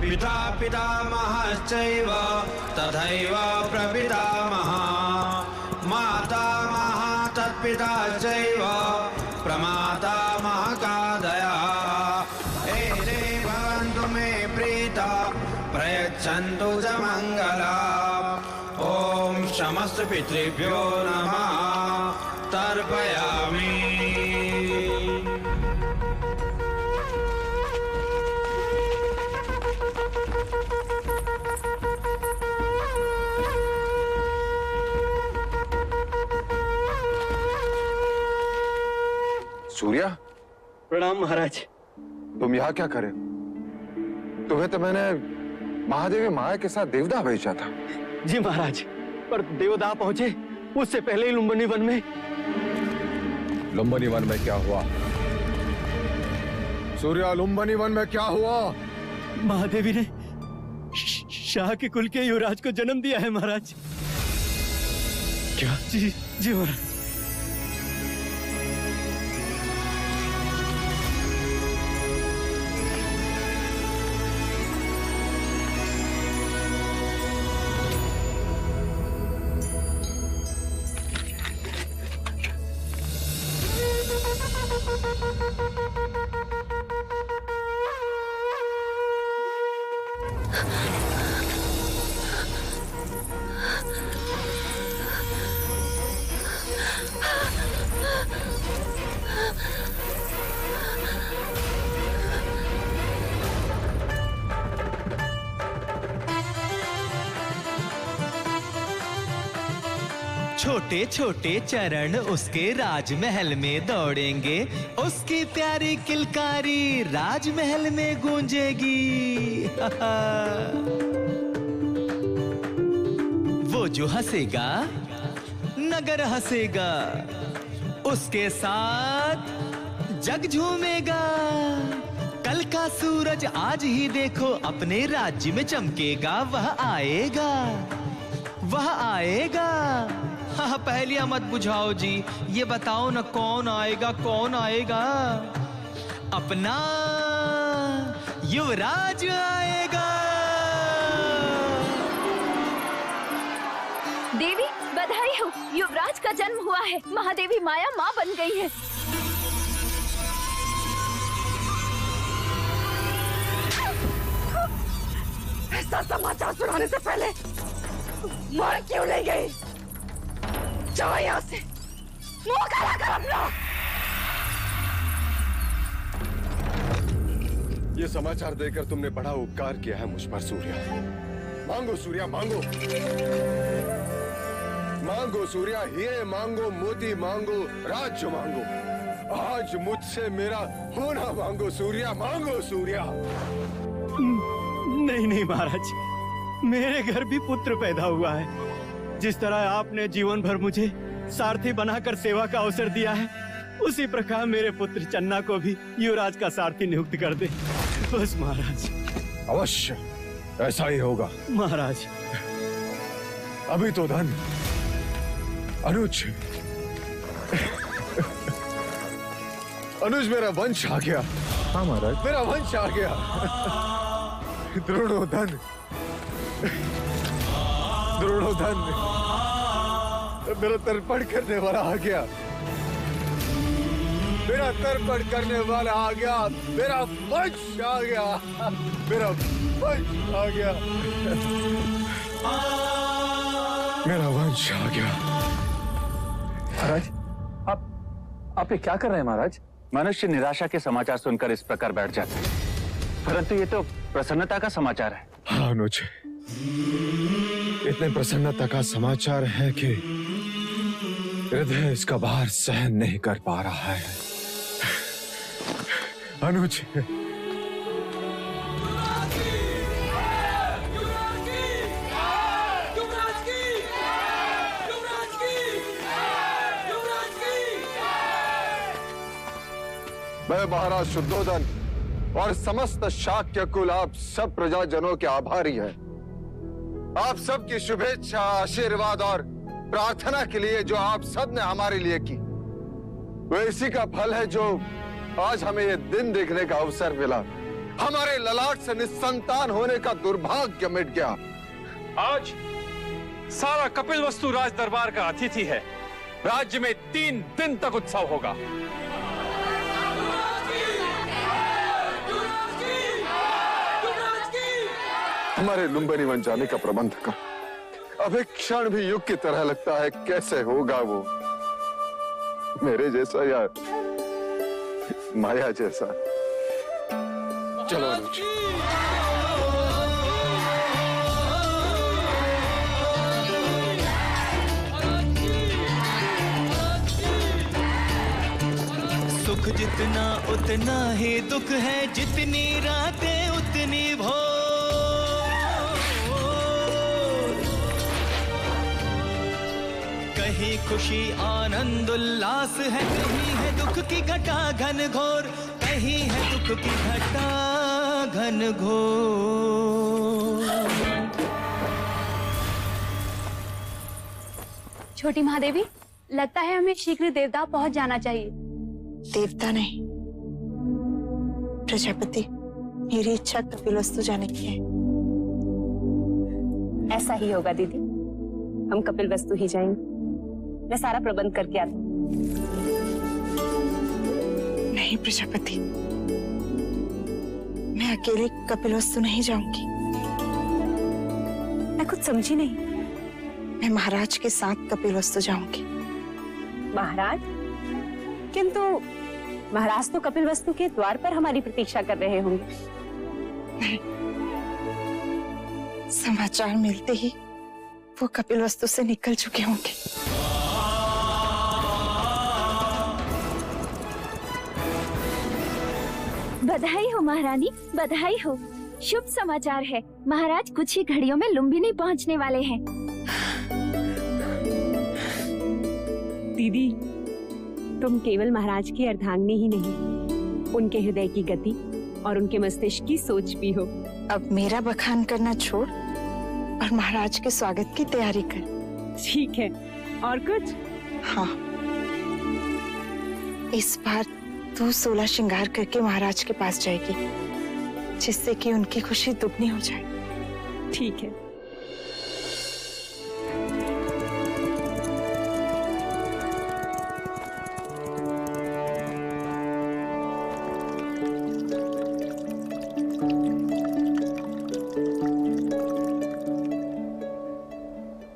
पिता पितामहश्चैव तथैव प्रपितामहः मातामहः तत्पिता चैव प्रमातामहकादयः एते भवन्तु मे प्रीता प्रयच्छन्तु च मङ्गलम्। ॐ समस्त पितृभ्यो नमः तर्पयामि। सूर्या, प्रणाम महाराज। तुम यहाँ क्या करे? तुम्हें तो मैंने महादेवी माया के साथ देवदाह भेजा था। जी महाराज, पर देवदाह पहुंचे उससे पहले ही लुम्बिनी वन में। लुम्बिनी वन में क्या हुआ? सूर्या, लुम्बिनी वन में क्या हुआ? महादेवी ने शाह के कुल के युवराज को जन्म दिया है महाराज। क्या? जी जी महाराज। छोटे छोटे चरण उसके राजमहल में दौड़ेंगे, उसकी प्यारी किलकारी राजमहल में गूंजेगी। वो जो हंसेगा नगर हंसेगा, उसके साथ जग झूमेगा। कल का सूरज आज ही देखो अपने राज्य में चमकेगा। वह आएगा, वह आएगा। हाँ, पहलियां मत बुझाओ जी, ये बताओ ना कौन आएगा, कौन आएगा? अपना युवराज आएगा। देवी बधाई हो, युवराज का जन्म हुआ है। महादेवी माया माँ बन गई है। ऐसा समाचार सुनाने से पहले मर क्यों ले गई? जाओ यहाँ से, मुंह काला कर अपना। ये समाचार देकर तुमने बड़ा उपकार किया है मुझ पर सूर्या। मांगो सूर्या, मांगो मांगो सूर्या, हीरे मांगो, मोती मांगो, राज्य मांगो। आज मुझसे मेरा होना मांगो सूर्या, मांगो सूर्या। नहीं नहीं महाराज, मेरे घर भी पुत्र पैदा हुआ है। जिस तरह आपने जीवन भर मुझे सारथी बनाकर सेवा का अवसर दिया है, उसी प्रकार मेरे पुत्र चन्ना को भी युवराज का सारथी नियुक्त कर दे बस महाराज। अवश्य ऐसा ही होगा महाराज। अभी तो धन अनुज अनुज मेरा वंश आ गया। हाँ महाराज, मेरा वंश आ गया। द्रोणोधन, द्रोणोधन मेरा तर्पण करने वाला आ गया। मेरा तर्पण करने वाला आ गया। मेरा वंश आ गया। मेरा वंश आ गया। मेरा वंश आ गया। महाराज, आप ये क्या कर रहे हैं महाराज? मनुष्य निराशा के समाचार सुनकर इस प्रकार बैठ जाते हैं, परंतु ये तो प्रसन्नता का समाचार है। हाँ अनुज, इतने प्रसन्नता का समाचार है कि हृदय इसका भार सहन नहीं कर पा रहा है। अनुज, मैं महाराज शुद्धोधन और समस्त शाक्य कुल आप सब प्रजाजनों के आभारी हैं। आप सबकी शुभेच्छा, आशीर्वाद और प्रार्थना के लिए जो आप सब ने हमारे लिए की, वो इसी का फल है जो आज हमें ये दिन देखने का अवसर मिला। हमारे ललाट से निस्संतान होने का दुर्भाग्य मिट गया। आज सारा कपिलवस्तु राज दरबार का अतिथि है। राज्य में 3 दिन तक उत्सव होगा। हमारे लुम्बिनी बन जाने का प्रबंध कर। अब एक क्षण भी युग की तरह लगता है। कैसे होगा वो मेरे जैसा या माया जैसा? चलो अनुज। सुख जितना उतना ही दुख है, जितनी रातें उतनी भोर। कहीं खुशी आनंद उल्लास है, कहीं है दुख की घटा घन घोर, कहीं है दुख की घटा घन घोर। छोटी महादेवी, लगता है हमें शीघ्र देवता पहुंच जाना चाहिए। देवता नहीं, प्रजापति। मेरी इच्छा कपिलवस्तु जाने की है। ऐसा ही होगा दीदी, हम कपिलवस्तु ही जाएंगे। मैं सारा प्रबंध करके आता हूँ। नहीं प्रजापति, मैं अकेले कपिलवस्तु नहीं जाऊंगी। मैं कुछ समझी नहीं। मैं महाराज के साथ कपिलवस्तु जाऊंगी। महाराज? किंतु महाराज तो कपिलवस्तु के द्वार पर हमारी प्रतीक्षा कर रहे होंगे। नहीं, समाचार मिलते ही वो कपिलवस्तु से निकल चुके होंगे। बधाई हो महारानी, बधाई हो। शुभ समाचार है। महाराज कुछ ही घड़ियों में लुम्बिनी पहुंचने वाले हैं। दीदी, तुम केवल महाराज की अर्धांगिनी ही नहीं, उनके हृदय की गति और उनके मस्तिष्क की सोच भी हो। अब मेरा बखान करना छोड़ और महाराज के स्वागत की तैयारी कर। ठीक है, और कुछ? हाँ, इस बार तू 16 श्रृंगार करके महाराज के पास जाएगी, जिससे कि उनकी खुशी दुगनी हो जाए। ठीक है।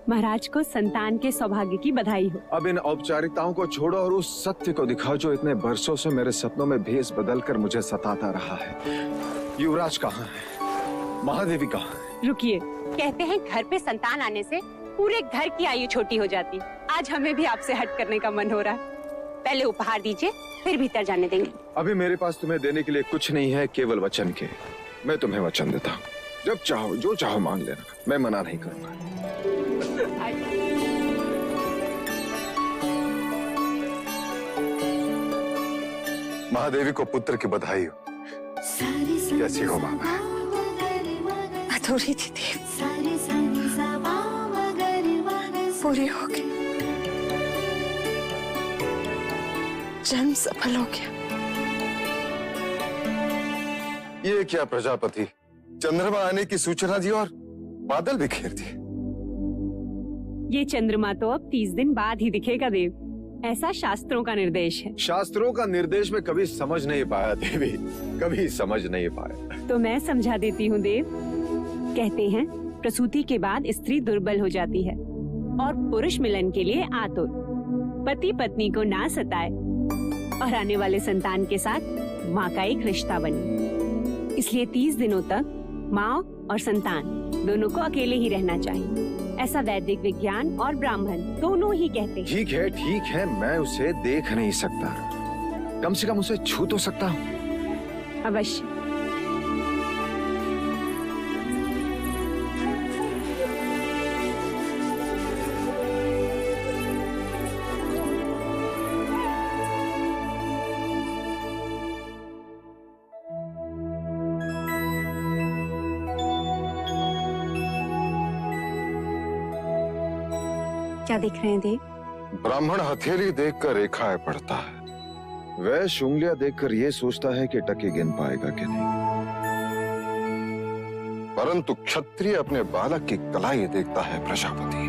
महाराज को संतान के सौभाग्य की बधाई हो। अब इन औपचारिकताओं को छोड़ो और उस सत्य को दिखाओ जो इतने बरसों से मेरे सपनों में भेस बदलकर मुझे सताता रहा है। युवराज कहाँ है? महादेवी कहाँ है? रुकिए, कहते हैं घर पे संतान आने से पूरे घर की आयु छोटी हो जाती। आज हमें भी आपसे हट करने का मन हो रहा है। पहले उपहार दीजिए, फिर भीतर जाने देंगे। अभी मेरे पास तुम्हें देने के लिए कुछ नहीं है, केवल वचन के। मैं तुम्हें वचन देता हूँ, जब चाहो जो चाहो मांग लेना, मैं मना नहीं करूंगा। महादेवी को पुत्र की बधाई हो। कैसी हो मामा? अधूरी थी देव, पूरी हो गई। जन्म सफल हो गया। ये क्या प्रजापति, चंद्रमा आने की सूचना दी और बादल बिखेर दिए। ये चंद्रमा तो अब 30 दिन बाद ही दिखेगा देव, ऐसा शास्त्रों का निर्देश है। शास्त्रों का निर्देश में कभी समझ नहीं पाया देवी, कभी समझ नहीं पाया। तो मैं समझा देती हूँ देव। कहते हैं प्रसूति के बाद स्त्री दुर्बल हो जाती है और पुरुष मिलन के लिए आतुर। पति पत्नी को ना सताए और आने वाले संतान के साथ माँ का एक रिश्ता बने। इसलिए 30 दिनों तक माँ और संतान दोनों को अकेले ही रहना चाहिए। ऐसा वैदिक विज्ञान और ब्राह्मण दोनों ही कहते हैं। ठीक है, मैं उसे देख नहीं सकता, कम से कम उसे छू तो सकता हूँ। अवश्य। क्या देख रहे हैं देव? ब्राह्मण हथेली देखकर रेखाएं पढ़ता है, वैश्य उंगलियां देखकर ये सोचता है कि टके गिन पाएगा कि नहीं। परंतु क्षत्रिय अपने बालक की कलाई देखता है प्रजापति।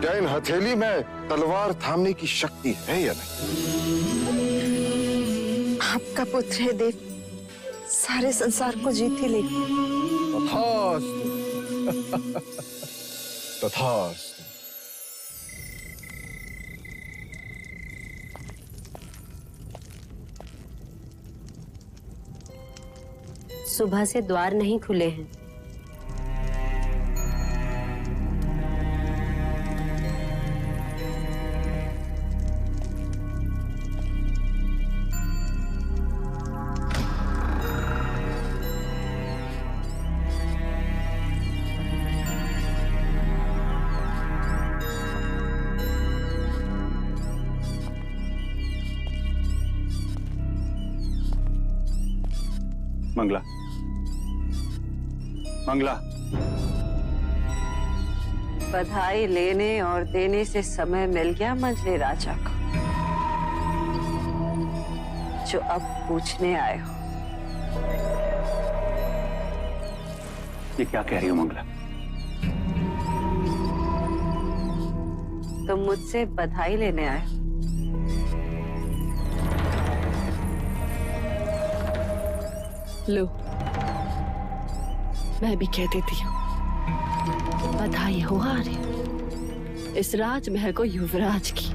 क्या इन हथेली में तलवार थामने की शक्ति है या नहीं? आपका पुत्र है देव, सारे संसार को जीत ही लेगा। तथास्तु। तथास्तु। सुबह से द्वार नहीं खुले हैं। मंगला, मंगला। बधाई लेने और देने से समय मिल गया मंझले राजा को, जो अब पूछने आए हो। ये क्या कह रही हो मंगला? तुम मुझसे बधाई लेने आए हो। लो, मैं भी कह देती हूँ, बधाई हो हारे इस राजमहल को युवराज की,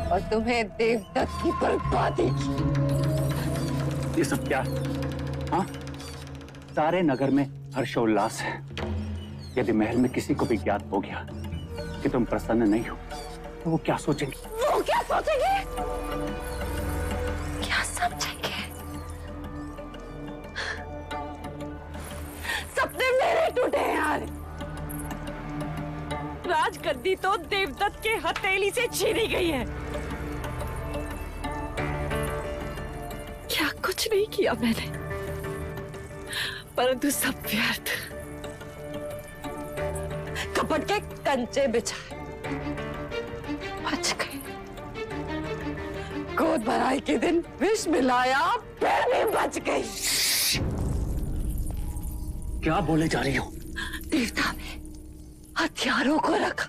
और तुम्हें देवदत्त की बर्बादी की। ये सब क्या? हाँ, सारे नगर में हर्षोल्लास है। यदि महल में किसी को भी ज्ञात हो गया कि तुम प्रसन्न नहीं हो, तो वो क्या सोचेंगे? वो क्या सोचेंगे? क्या समझेंगे? सपने मेरे टूटे हैं यार। राजगद्दी तो देवदत्त के हथेली से छीनी गई है। क्या कुछ नहीं किया मैंने, परंतु सब व्यर्थ। कपट के कंचे बिछाए, बच गए। गोद भराई के दिन विष मिलाया, फिर भी बच गई। क्या बोले जा रही हो? देवता ने हथियारों को रखा,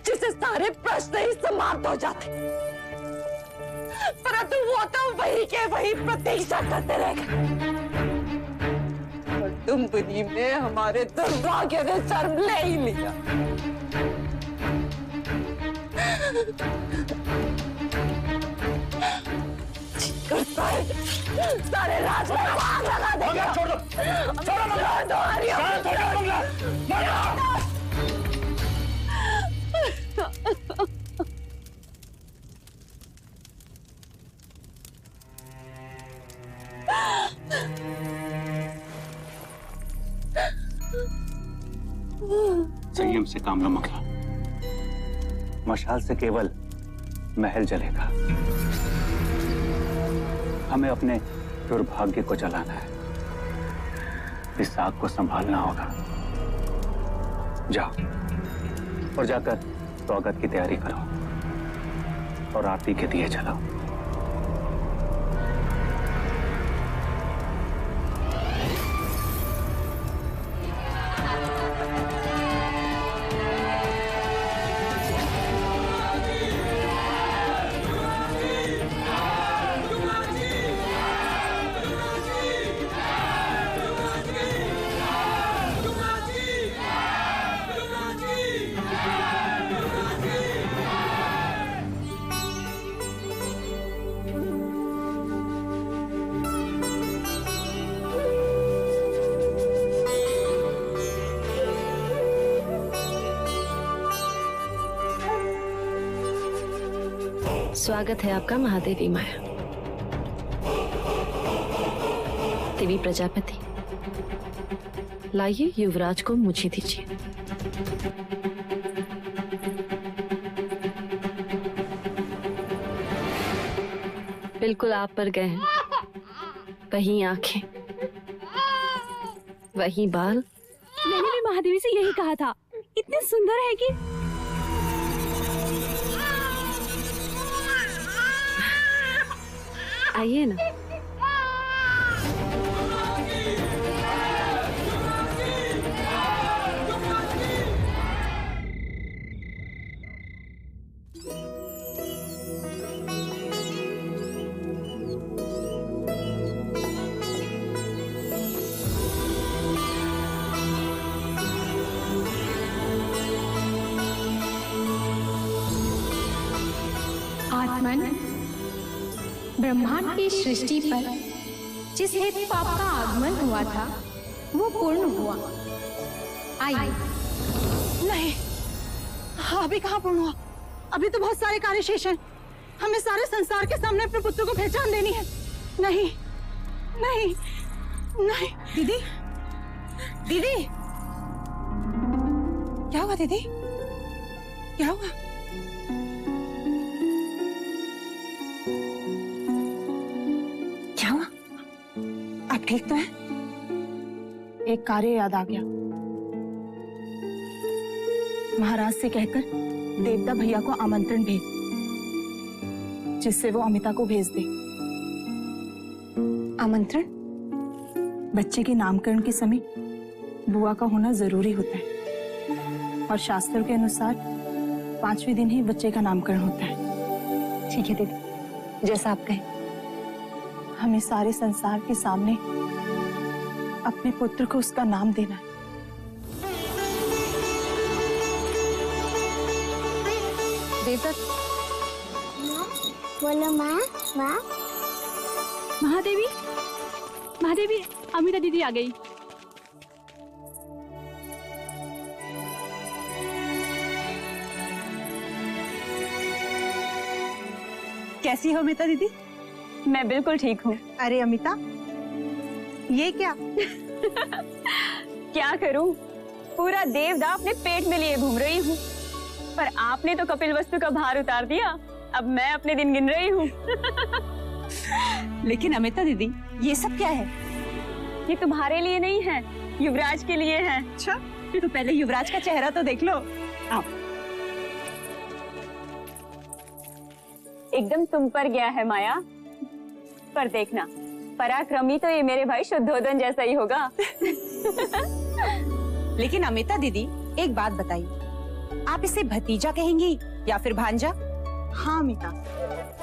जिससे सारे प्रश्न ही समाप्त हो जाते, परंतु वो तो वही के वही प्रतीक्षा करते रह गए। और तुम बुद्धि में हमारे दुर्भाग्य ने शर्म ले ही लिया। सारे राज में आग लगा देगा। छोड़ दो, छोड़ो मंगला, संयम से काम लो मंगला। मशाल से केवल महल जलेगा, हमें अपने दुर्भाग्य को जलाना है। इस आग को संभालना होगा। जाओ और जाकर स्वागत की तैयारी करो और आरती के दिए जलाओ। स्वागत है आपका महादेवी माया। देवी प्रजापति, लाइए युवराज को मुझे दीजिए। बिल्कुल आप पर गए हैं, वही आंखें, वही बाल। मैंने भी महादेवी से यही कहा था, इतने सुंदर है कि। आइए ना। आत्मन, ब्रह्मांड की सृष्टि पर जिस हेतु आपका आगमन हुआ था वो पूर्ण हुआ। आइए। नहीं, अभी कहाँ पूर्ण हुआ? अभी तो बहुत सारे कार्य शेष हैं। हमें सारे संसार के सामने अपने पुत्र को पहचान देनी है। नहीं, नहीं, नहीं। दीदी, दीदी, क्या हुआ दीदी? क्या हुआ? क्या हुआ? आप ठीक तो हैं? एक कार्य याद आ गया। महाराज से कहकर देवता भैया को आमंत्रण भेज, जिससे वो अमिता को भेज दे। आमंत्रण? बच्चे के नामकरण के समय बुआ का होना जरूरी होता है और शास्त्रों के अनुसार 5वें दिन ही बच्चे का नामकरण होता है। ठीक है दीदी, जैसा आप कहें। हमें सारे संसार के सामने अपने पुत्र को उसका नाम देना है। देवता बोलो माँ। माँ, महादेवी, महादेवी, अमिता दीदी आ गई। कैसी हो अमिता दीदी? मैं बिल्कुल ठीक हूँ। अरे अमिता, ये क्या? क्या करूँ, पूरा देवदा अपने पेट में लिए घूम रही हूँ, पर आपने तो कपिल वस्तु का भार उतार दिया। अब मैं अपने दिन गिन रही हूँ। लेकिन अमिता दीदी, ये सब क्या है? ये तुम्हारे लिए नहीं है, युवराज के लिए है। अच्छा, तो पहले युवराज का चेहरा तो देख लो। आओ। एकदम तुम पर गया है माया, पर देखना पराक्रमी तो ये मेरे भाई शुद्धोदन जैसा ही होगा। लेकिन अमिता दीदी, एक बात बताइए, आप इसे भतीजा कहेंगी या फिर भांजा? हाँ अमिता,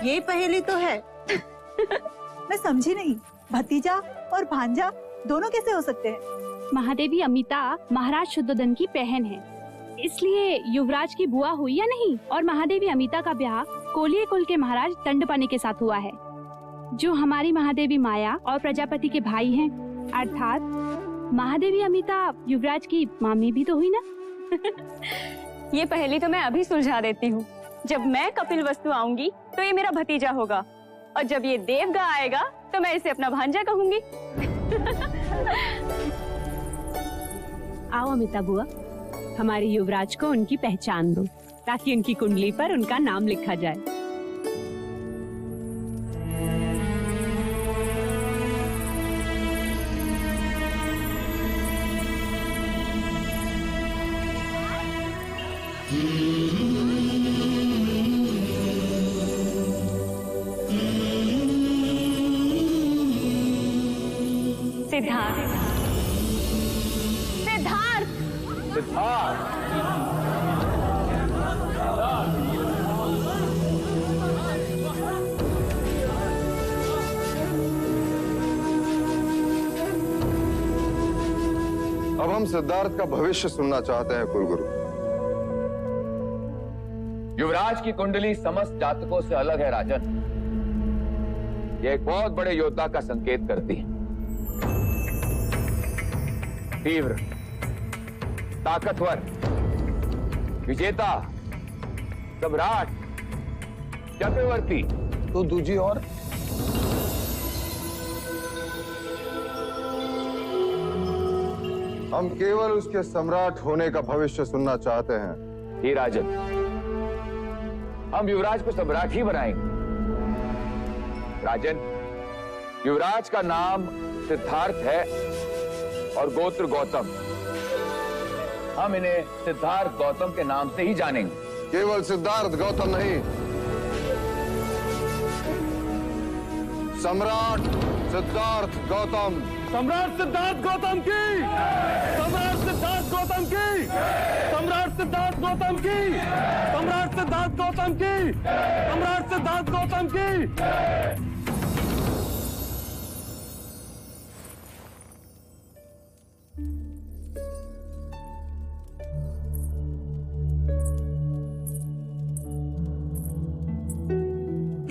ये पहेली तो है। मैं समझी नहीं, भतीजा और भांजा दोनों कैसे हो सकते हैं? महादेवी अमिता महाराज शुद्धोदन की बहन है, इसलिए युवराज की बुआ हुई या नहीं। और महादेवी अमिता का ब्याह कोलिये कुल के महाराज दंडपानी के साथ हुआ है, जो हमारी महादेवी माया और प्रजापति के भाई हैं। अर्थात महादेवी अमिता युवराज की मामी भी तो हुई ना। ये पहेली तो मैं अभी सुलझा देती हूँ। जब मैं कपिल वस्तु आऊंगी तो ये मेरा भतीजा होगा, और जब ये देवगा आएगा तो मैं इसे अपना भांजा कहूंगी। आओ अमिता बुआ, हमारे युवराज को उनकी पहचान दो, ताकि उनकी कुंडली पर उनका नाम लिखा जाए। सिद्धार्थ, सिद्धार्थ, सिद्धार्थ, अब हम सिद्धार्थ का भविष्य सुनना चाहते हैं कुलगुरु। युवराज की कुंडली समस्त जातकों से अलग है राजन। यह एक बहुत बड़े योद्धा का संकेत करती है। तीव्र, ताकतवर, विजेता, सम्राट, चक्रवर्ती, तो दूजी और हम केवल उसके सम्राट होने का भविष्य सुनना चाहते हैं। ही राजन, हम युवराज को सम्राट ही बनाएंगे। राजन, युवराज का नाम सिद्धार्थ है और गोत्र गौतम। हम इन्हें सिद्धार्थ गौतम के नाम से ही जानेंगे। केवल सिद्धार्थ गौतम नहीं, सम्राट सिद्धार्थ गौतम। सम्राट सिद्धार्थ गौतम की, सम्राट सिद्धार्थ गौतम की, सम्राट सिद्धार्थ गौतम की, सम्राट सिद्धार्थ गौतम की, सम्राट सिद्धार्थ गौतम की।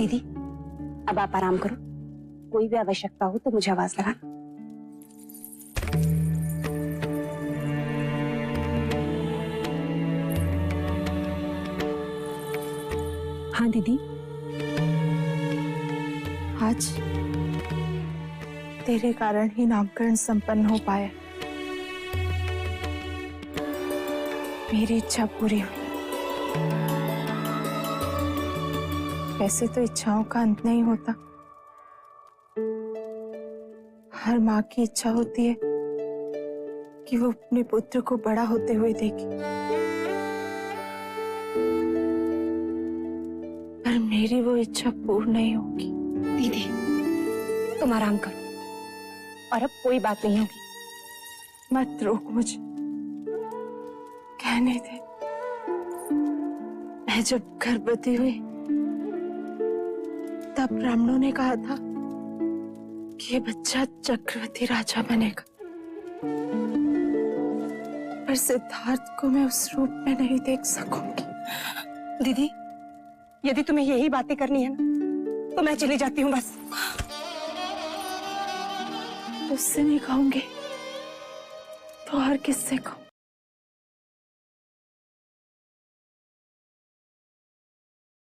दीदी अब आप आराम करो, कोई भी आवश्यकता हो तो मुझे आवाज लगा। हाँ दीदी। आज तेरे कारण ही नामकरण संपन्न हो पाया। मेरी इच्छा पूरी हुई। वैसे तो इच्छाओं का अंत नहीं होता। हर माँ की इच्छा होती है कि वो अपने पुत्र को बड़ा होते हुए देखे, पर मेरी वो इच्छा पूर्ण नहीं होगी। दीदी तुम आराम करो और अब कोई बात नहीं होगी। मत रोक मुझे, कहने दे। मैं जब गर्भवती हुई तब ब्राह्मणों ने कहा था कि ये बच्चा चक्रवर्ती राजा बनेगा, पर सिद्धार्थ को मैं उस रूप में नहीं देख सकूंगी। दीदी यदि तुम्हें यही बातें करनी है ना तो मैं चली जाती हूँ बस। उससे नहीं कहूंगी तो और किससे कहूं?